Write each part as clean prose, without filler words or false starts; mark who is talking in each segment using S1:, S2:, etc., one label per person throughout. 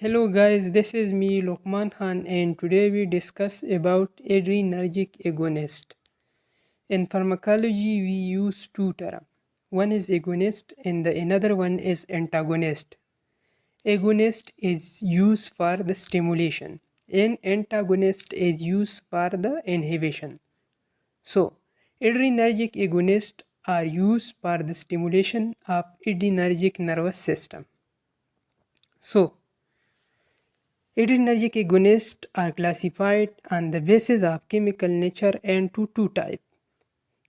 S1: Hello guys, this is me Lokman Khan and today we discuss about adrenergic agonist. In pharmacology we use two terms. One is agonist and the another one is antagonist. Agonist is used for the stimulation and antagonist is used for the inhibition. So, adrenergic agonists are used for the stimulation of adrenergic nervous system. So, adrenergic agonists are classified on the basis of chemical nature into two types,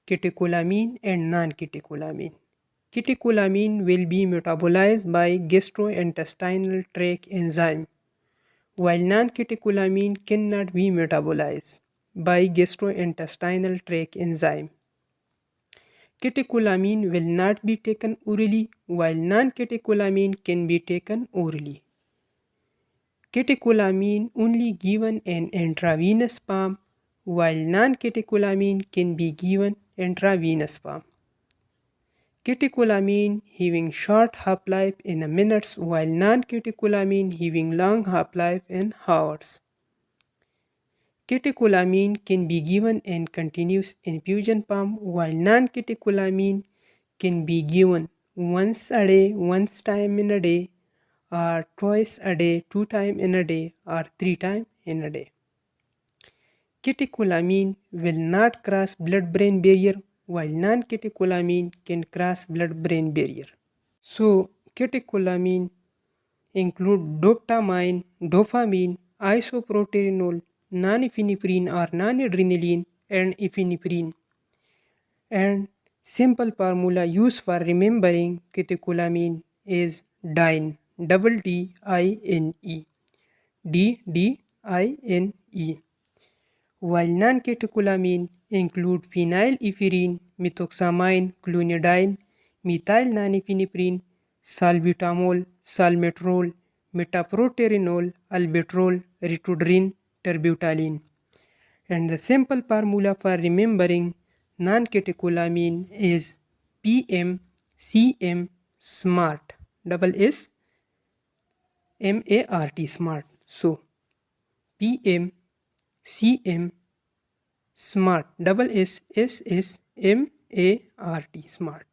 S1: catecholamine and non-catecholamine. Catecholamine will be metabolized by gastrointestinal tract enzyme, while non-catecholamine cannot be metabolized by gastrointestinal tract enzyme. Catecholamine will not be taken orally, while non-catecholamine can be taken orally. Catecholamine only given in intravenous form, while non-catecholamine can be given intravenous form. Catecholamine having short half-life in minutes, while non-catecholamine having long half-life in hours. Catecholamine can be given in continuous infusion form, while non-catecholamine can be given once a day, once time in a day, or twice a day, 2 times in a day, or 3 times in a day. Catecholamine will not cross blood-brain barrier, while non-catecholamine can cross blood-brain barrier. So, catecholamine include dopamine, isoproterenol, non-epinephrine or non-adrenaline, and epinephrine. And simple formula used for remembering catecholamine is DINE, D-D-I-N-E, D-D-I-N-E. While non-catecholamine include phenylephrine, methoxamine, clonidine, methyl non-epinephrine, salbutamol, salmeterol, metoprolol, albuterol, ritodrine, terbutaline. And the simple formula for remembering non-catecholamine is PMCM SMART, double S M-A-R-T SMART. So PMCM SMART, double S S S M A R T SMART.